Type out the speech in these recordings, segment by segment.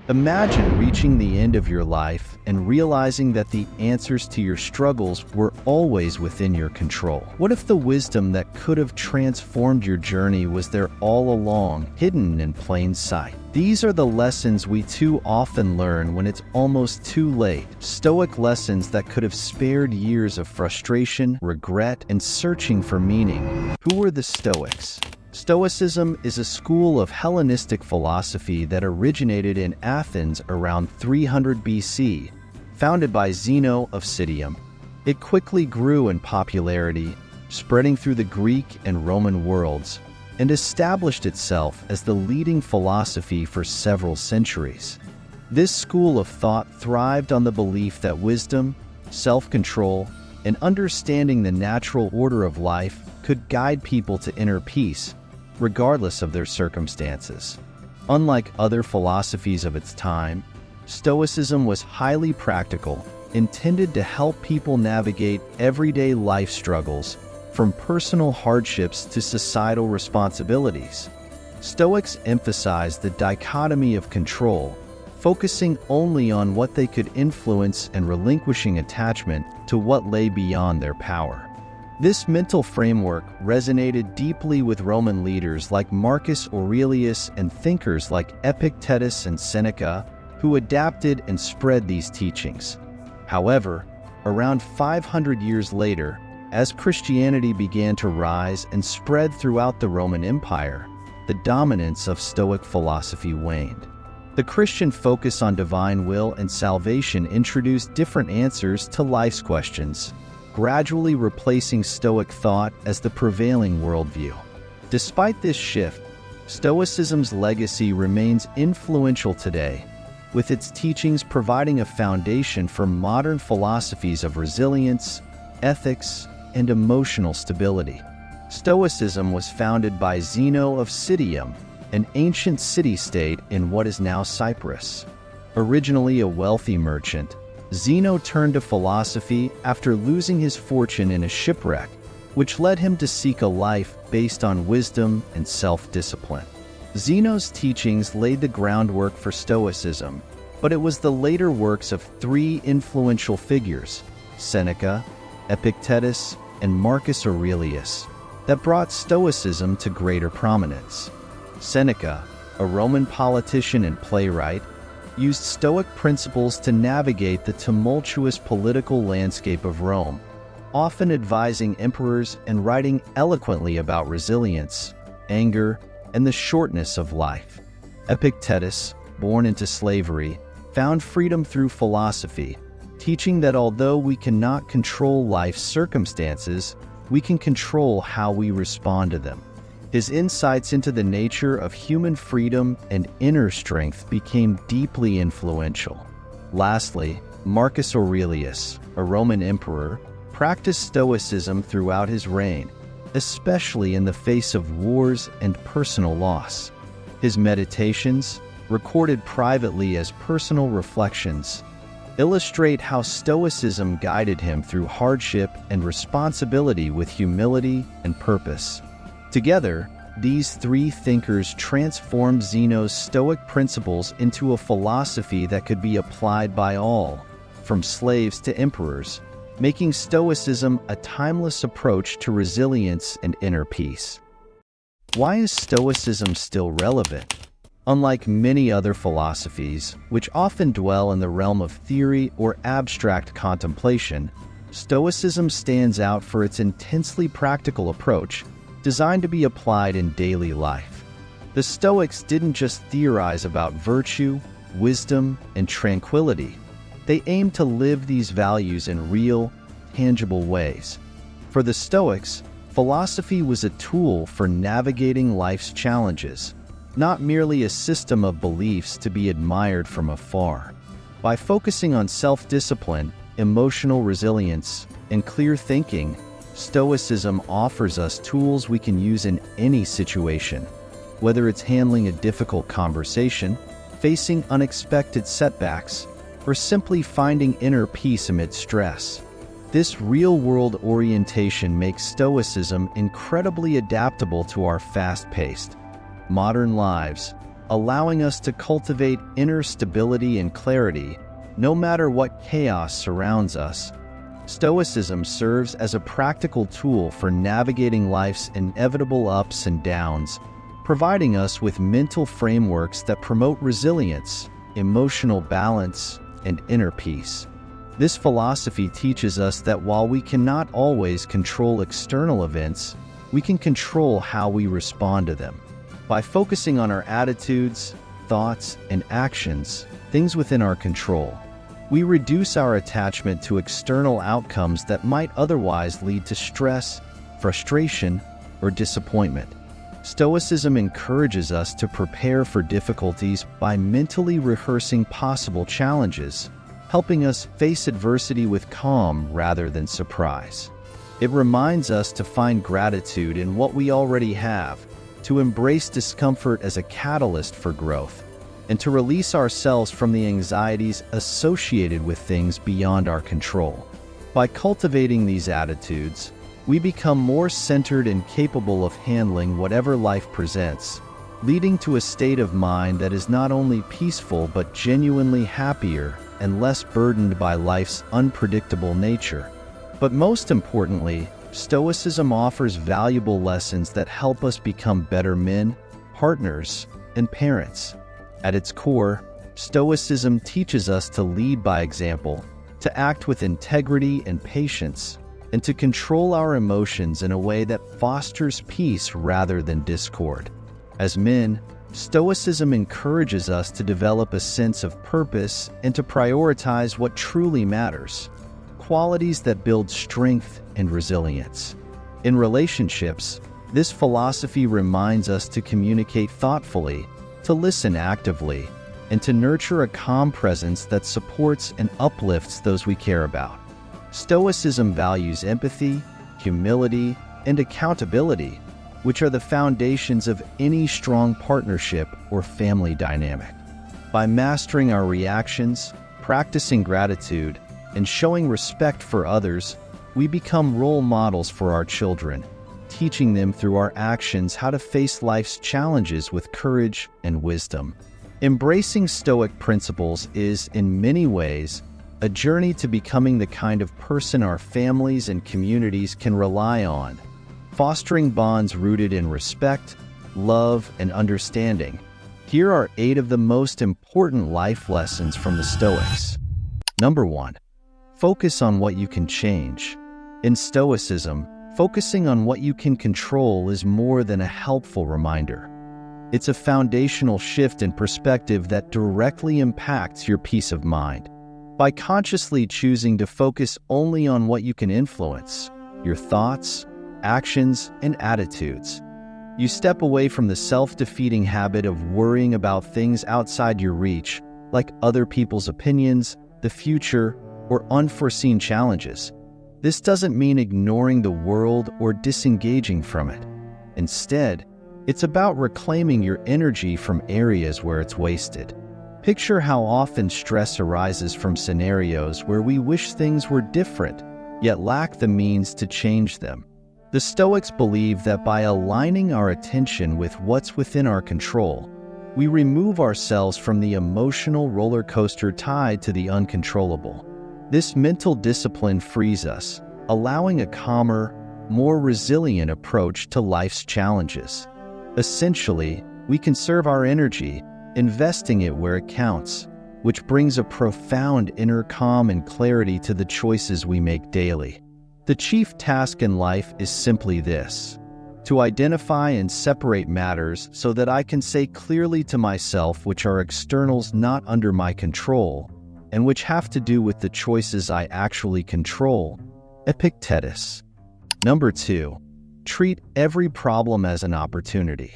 Imagine reaching the end of your life and realizing that the answers to your struggles were always within your control. What if the wisdom that could have transformed your journey was there all along, hidden in plain sight? These are the lessons we too often learn when it's almost too late. Stoic lessons that could have spared years of frustration, regret, and searching for meaning. Who were the Stoics? Stoicism is a school of Hellenistic philosophy that originated in Athens around 300 BC, founded by Zeno of Citium. It quickly grew in popularity, spreading through the Greek and Roman worlds, and established itself as the leading philosophy for several centuries. This school of thought thrived on the belief that wisdom, self-control, and understanding the natural order of life could guide people to inner peace, regardless of their circumstances. Unlike other philosophies of its time, Stoicism was highly practical, intended to help people navigate everyday life struggles, from personal hardships to societal responsibilities. Stoics emphasized the dichotomy of control, focusing only on what they could influence and relinquishing attachment to what lay beyond their power. This mental framework resonated deeply with Roman leaders like Marcus Aurelius and thinkers like Epictetus and Seneca, who adapted and spread these teachings. However, around 500 years later, as Christianity began to rise and spread throughout the Roman Empire, the dominance of Stoic philosophy waned. The Christian focus on divine will and salvation introduced different answers to life's questions, gradually replacing Stoic thought as the prevailing worldview. Despite this shift, Stoicism's legacy remains influential today, with its teachings providing a foundation for modern philosophies of resilience, ethics, and emotional stability. Stoicism was founded by Zeno of Citium, an ancient city-state in what is now Cyprus. Originally a wealthy merchant, Zeno turned to philosophy after losing his fortune in a shipwreck, which led him to seek a life based on wisdom and self-discipline. Zeno's teachings laid the groundwork for Stoicism, but it was the later works of three influential figures, Seneca, Epictetus, and Marcus Aurelius, that brought Stoicism to greater prominence. Seneca, a Roman politician and playwright, used Stoic principles to navigate the tumultuous political landscape of Rome, often advising emperors and writing eloquently about resilience, anger, and the shortness of life. Epictetus, born into slavery, found freedom through philosophy, teaching that although we cannot control life's circumstances, we can control how we respond to them. His insights into the nature of human freedom and inner strength became deeply influential. Lastly, Marcus Aurelius, a Roman emperor, practiced Stoicism throughout his reign, especially in the face of wars and personal loss. His meditations, recorded privately as personal reflections, illustrate how Stoicism guided him through hardship and responsibility with humility and purpose. Together, these three thinkers transformed Zeno's Stoic principles into a philosophy that could be applied by all, from slaves to emperors, making Stoicism a timeless approach to resilience and inner peace. Why is Stoicism still relevant? Unlike many other philosophies, which often dwell in the realm of theory or abstract contemplation, Stoicism stands out for its intensely practical approach, designed to be applied in daily life. The Stoics didn't just theorize about virtue, wisdom, and tranquility. They aimed to live these values in real, tangible ways. For the Stoics, philosophy was a tool for navigating life's challenges, not merely a system of beliefs to be admired from afar. By focusing on self-discipline, emotional resilience, and clear thinking, Stoicism offers us tools we can use in any situation, whether it's handling a difficult conversation, facing unexpected setbacks, or simply finding inner peace amid stress. This real-world orientation makes Stoicism incredibly adaptable to our fast-paced, modern lives, allowing us to cultivate inner stability and clarity no matter what chaos surrounds us. Stoicism serves as a practical tool for navigating life's inevitable ups and downs, providing us with mental frameworks that promote resilience, emotional balance, and inner peace. This philosophy teaches us that while we cannot always control external events, we can control how we respond to them. By focusing on our attitudes, thoughts, and actions, things within our control, we reduce our attachment to external outcomes that might otherwise lead to stress, frustration, or disappointment. Stoicism encourages us to prepare for difficulties by mentally rehearsing possible challenges, helping us face adversity with calm rather than surprise. It reminds us to find gratitude in what we already have, to embrace discomfort as a catalyst for growth, and to release ourselves from the anxieties associated with things beyond our control. By cultivating these attitudes, we become more centered and capable of handling whatever life presents, leading to a state of mind that is not only peaceful but genuinely happier and less burdened by life's unpredictable nature. But most importantly, Stoicism offers valuable lessons that help us become better men, partners, and parents. At its core, Stoicism teaches us to lead by example, to act with integrity and patience, and to control our emotions in a way that fosters peace rather than discord. As men, Stoicism encourages us to develop a sense of purpose and to prioritize what truly matters, qualities that build strength and resilience. In relationships, this philosophy reminds us to communicate thoughtfully, to listen actively, and to nurture a calm presence that supports and uplifts those we care about. Stoicism values empathy, humility, and accountability, which are the foundations of any strong partnership or family dynamic. By mastering our reactions, practicing gratitude, and showing respect for others, we become role models for our children, teaching them through our actions how to face life's challenges with courage and wisdom. Embracing Stoic principles is, in many ways, a journey to becoming the kind of person our families and communities can rely on, fostering bonds rooted in respect, love, and understanding. Here are 8 of the most important life lessons from the Stoics. Number 1. Focus on what you can change. In Stoicism, focusing on what you can control is more than a helpful reminder. It's a foundational shift in perspective that directly impacts your peace of mind. By consciously choosing to focus only on what you can influence, your thoughts, actions, and attitudes, you step away from the self-defeating habit of worrying about things outside your reach, like other people's opinions, the future, or unforeseen challenges. This doesn't mean ignoring the world or disengaging from it. Instead, it's about reclaiming your energy from areas where it's wasted. Picture how often stress arises from scenarios where we wish things were different, yet lack the means to change them. The Stoics believe that by aligning our attention with what's within our control, we remove ourselves from the emotional roller coaster tied to the uncontrollable. This mental discipline frees us, allowing a calmer, more resilient approach to life's challenges. Essentially, we conserve our energy, investing it where it counts, which brings a profound inner calm and clarity to the choices we make daily. The chief task in life is simply this: to identify and separate matters so that I can say clearly to myself which are externals not under my control, and which have to do with the choices I actually control. Epictetus. Number 2. Treat every problem as an opportunity.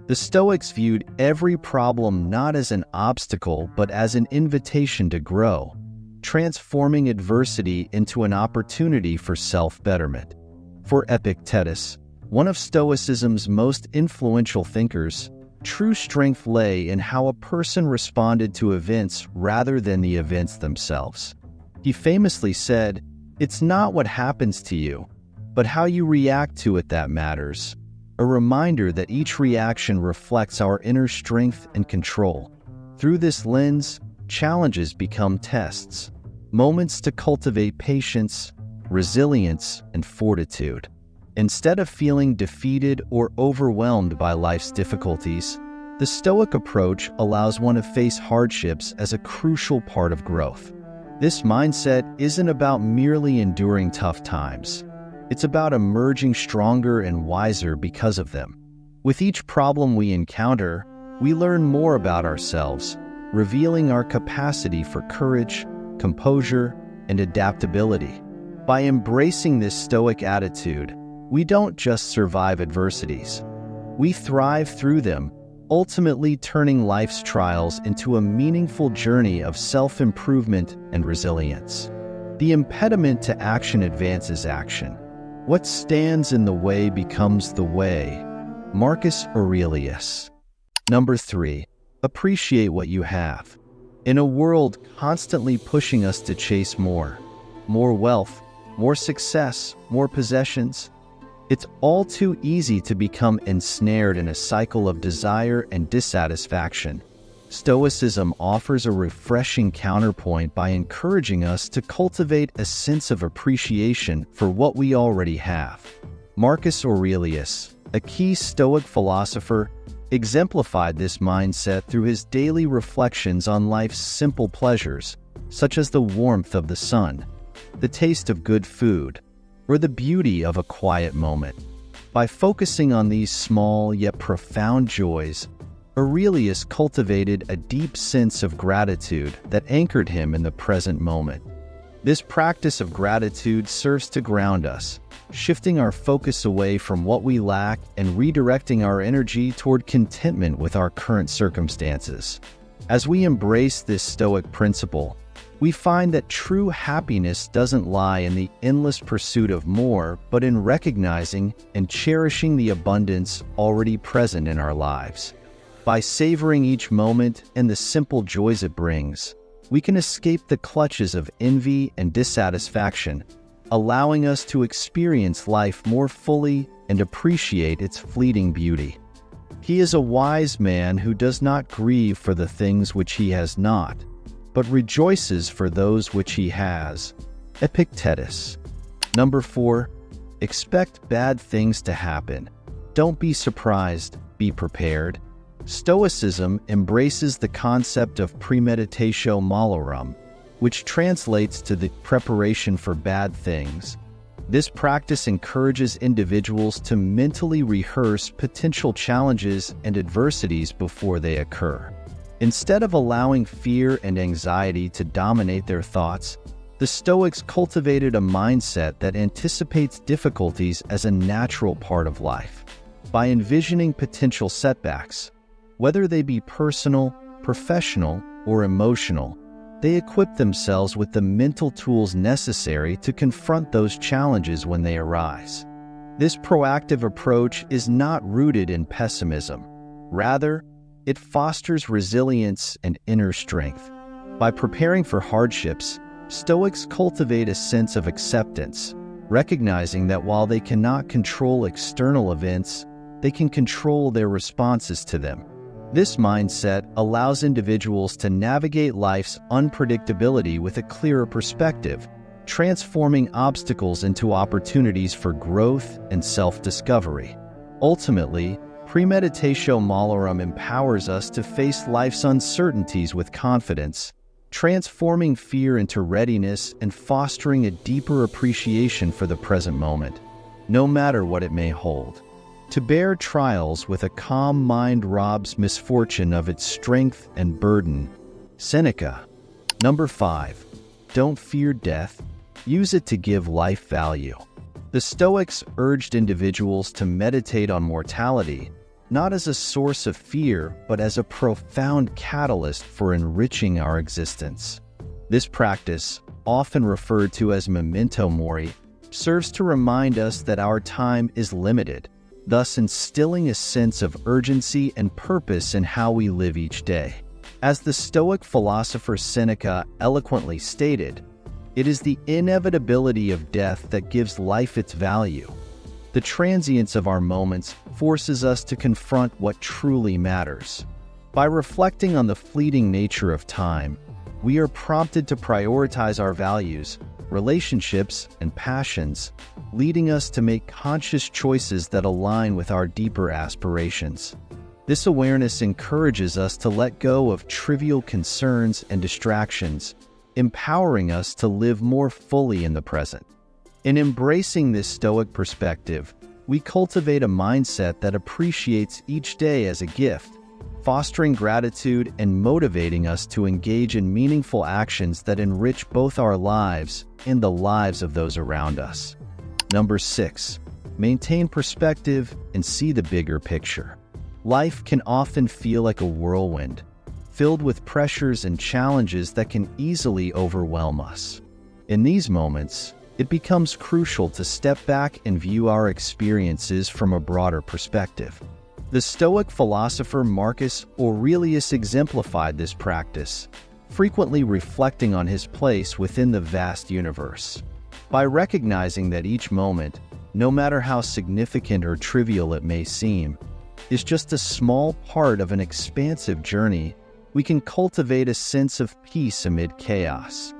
The Stoics viewed every problem not as an obstacle but as an invitation to grow, transforming adversity into an opportunity for self-betterment. For Epictetus, one of Stoicism's most influential thinkers, true strength lay in how a person responded to events rather than the events themselves. He famously said, "It's not what happens to you, but how you react to it that matters." a reminder that each reaction reflects our inner strength and control. Through this lens, challenges become tests, moments to cultivate patience, resilience, and fortitude. Instead of feeling defeated or overwhelmed by life's difficulties, the Stoic approach allows one to face hardships as a crucial part of growth. This mindset isn't about merely enduring tough times. It's about emerging stronger and wiser because of them. With each problem we encounter, we learn more about ourselves, revealing our capacity for courage, composure, and adaptability. By embracing this Stoic attitude, we don't just survive adversities. We thrive through them, ultimately turning life's trials into a meaningful journey of self-improvement and resilience. The impediment to action advances action. What stands in the way becomes the way. Marcus Aurelius. Number 3. Appreciate what you have. In a world constantly pushing us to chase more wealth, more success, more possessions, it's all too easy to become ensnared in a cycle of desire and dissatisfaction. Stoicism offers a refreshing counterpoint by encouraging us to cultivate a sense of appreciation for what we already have. Marcus Aurelius, a key Stoic philosopher, exemplified this mindset through his daily reflections on life's simple pleasures, such as the warmth of the sun, the taste of good food, or the beauty of a quiet moment. By focusing on these small yet profound joys, Aurelius cultivated a deep sense of gratitude that anchored him in the present moment. This practice of gratitude serves to ground us, shifting our focus away from what we lack and redirecting our energy toward contentment with our current circumstances. As we embrace this Stoic principle, we find that true happiness doesn't lie in the endless pursuit of more, but in recognizing and cherishing the abundance already present in our lives. By savoring each moment and the simple joys it brings, we can escape the clutches of envy and dissatisfaction, allowing us to experience life more fully and appreciate its fleeting beauty. He is a wise man who does not grieve for the things which he has not, but rejoices for those which he has. Epictetus. Number 4. Expect bad things to happen. Don't be surprised, be prepared. Stoicism embraces the concept of premeditatio malorum, which translates to the preparation for bad things. This practice encourages individuals to mentally rehearse potential challenges and adversities before they occur. Instead of allowing fear and anxiety to dominate their thoughts, the Stoics cultivated a mindset that anticipates difficulties as a natural part of life. By envisioning potential setbacks, whether they be personal, professional, or emotional, they equip themselves with the mental tools necessary to confront those challenges when they arise. This proactive approach is not rooted in pessimism. Rather, it fosters resilience and inner strength. By preparing for hardships, Stoics cultivate a sense of acceptance, recognizing that while they cannot control external events, they can control their responses to them. This mindset allows individuals to navigate life's unpredictability with a clearer perspective, transforming obstacles into opportunities for growth and self-discovery. Ultimately, premeditatio malorum empowers us to face life's uncertainties with confidence, transforming fear into readiness and fostering a deeper appreciation for the present moment, no matter what it may hold. To bear trials with a calm mind robs misfortune of its strength and burden. Seneca. Number 5. Don't fear death. Use it to give life value. The Stoics urged individuals to meditate on mortality, not as a source of fear, but as a profound catalyst for enriching our existence. This practice, often referred to as memento mori, serves to remind us that our time is limited, thus instilling a sense of urgency and purpose in how we live each day. As the Stoic philosopher Seneca eloquently stated, it is the inevitability of death that gives life its value. The transience of our moments forces us to confront what truly matters. By reflecting on the fleeting nature of time, we are prompted to prioritize our values, relationships, and passions, leading us to make conscious choices that align with our deeper aspirations. This awareness encourages us to let go of trivial concerns and distractions, empowering us to live more fully in the present. In embracing this Stoic perspective, we cultivate a mindset that appreciates each day as a gift, fostering gratitude and motivating us to engage in meaningful actions that enrich both our lives and the lives of those around us. Number 6, maintain perspective and see the bigger picture. Life can often feel like a whirlwind, filled with pressures and challenges that can easily overwhelm us. In these moments, it becomes crucial to step back and view our experiences from a broader perspective. The Stoic philosopher Marcus Aurelius exemplified this practice, frequently reflecting on his place within the vast universe. By recognizing that each moment, no matter how significant or trivial it may seem, is just a small part of an expansive journey, we can cultivate a sense of peace amid chaos.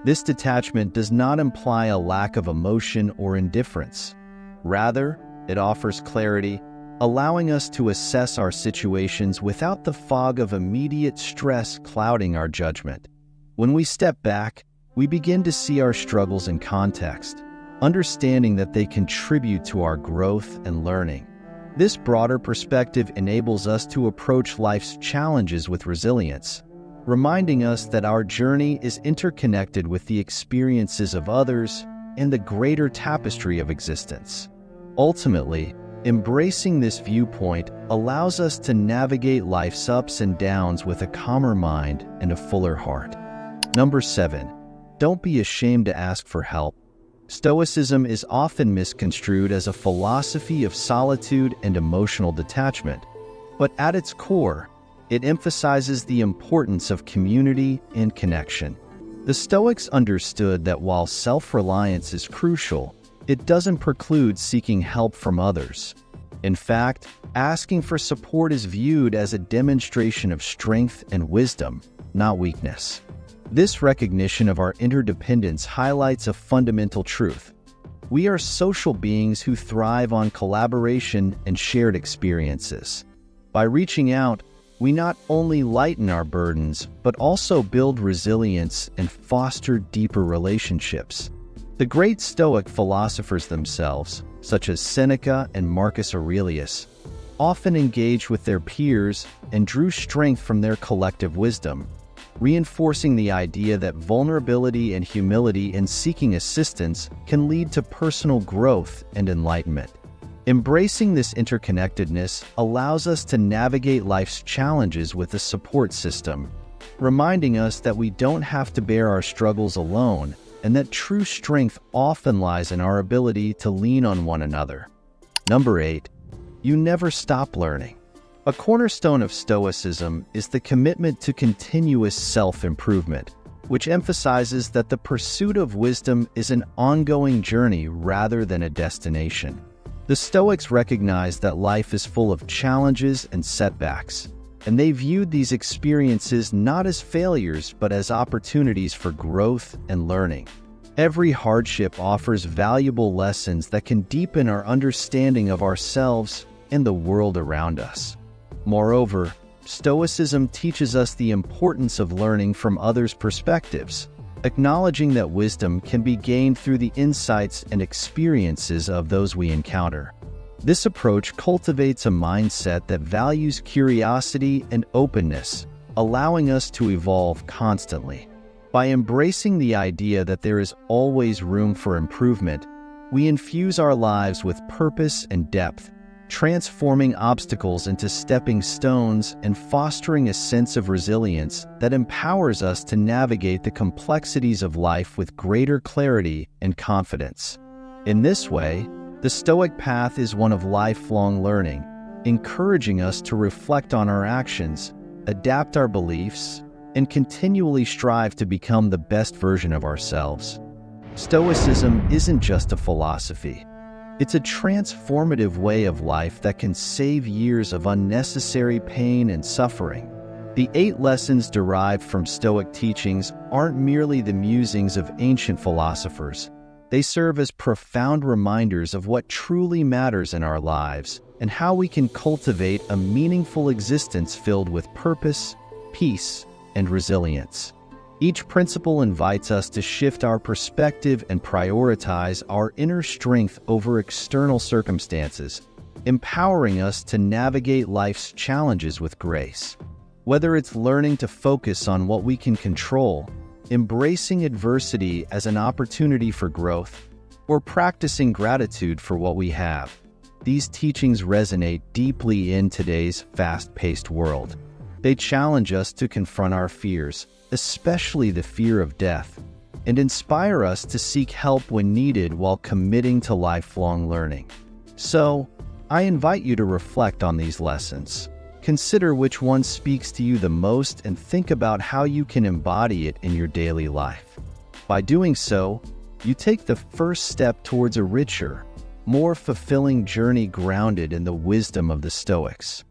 This detachment does not imply a lack of emotion or indifference. Rather, it offers clarity, allowing us to assess our situations without the fog of immediate stress clouding our judgment. When we step back, we begin to see our struggles in context, understanding that they contribute to our growth and learning. This broader perspective enables us to approach life's challenges with resilience, reminding us that our journey is interconnected with the experiences of others and the greater tapestry of existence. Ultimately, embracing this viewpoint allows us to navigate life's ups and downs with a calmer mind and a fuller heart. Number 7, don't be ashamed to ask for help. Stoicism is often misconstrued as a philosophy of solitude and emotional detachment, but at its core, it emphasizes the importance of community and connection. The Stoics understood that while self-reliance is crucial, it doesn't preclude seeking help from others. In fact, asking for support is viewed as a demonstration of strength and wisdom, not weakness. This recognition of our interdependence highlights a fundamental truth. We are social beings who thrive on collaboration and shared experiences. By reaching out, we not only lighten our burdens, but also build resilience and foster deeper relationships. The great Stoic philosophers themselves, such as Seneca and Marcus Aurelius, often engaged with their peers and drew strength from their collective wisdom, reinforcing the idea that vulnerability and humility in seeking assistance can lead to personal growth and enlightenment. Embracing this interconnectedness allows us to navigate life's challenges with a support system, reminding us that we don't have to bear our struggles alone and that true strength often lies in our ability to lean on one another. Number 8, you never stop learning. A cornerstone of Stoicism is the commitment to continuous self-improvement, which emphasizes that the pursuit of wisdom is an ongoing journey rather than a destination. The Stoics recognized that life is full of challenges and setbacks, and they viewed these experiences not as failures but as opportunities for growth and learning. Every hardship offers valuable lessons that can deepen our understanding of ourselves and the world around us. Moreover, Stoicism teaches us the importance of learning from others' perspectives, acknowledging that wisdom can be gained through the insights and experiences of those we encounter. This approach cultivates a mindset that values curiosity and openness, allowing us to evolve constantly. By embracing the idea that there is always room for improvement, we infuse our lives with purpose and depth, transforming obstacles into stepping stones and fostering a sense of resilience that empowers us to navigate the complexities of life with greater clarity and confidence. In this way, the Stoic path is one of lifelong learning, encouraging us to reflect on our actions, adapt our beliefs, and continually strive to become the best version of ourselves. Stoicism isn't just a philosophy. It's a transformative way of life that can save years of unnecessary pain and suffering. The 8 lessons derived from Stoic teachings aren't merely the musings of ancient philosophers. They serve as profound reminders of what truly matters in our lives and how we can cultivate a meaningful existence filled with purpose, peace, and resilience. Each principle invites us to shift our perspective and prioritize our inner strength over external circumstances, empowering us to navigate life's challenges with grace. Whether it's learning to focus on what we can control, embracing adversity as an opportunity for growth, or practicing gratitude for what we have, these teachings resonate deeply in today's fast-paced world. They challenge us to confront our fears, especially the fear of death, and inspire us to seek help when needed while committing to lifelong learning. So, I invite you to reflect on these lessons. Consider which one speaks to you the most and think about how you can embody it in your daily life. By doing so, you take the first step towards a richer, more fulfilling journey grounded in the wisdom of the Stoics.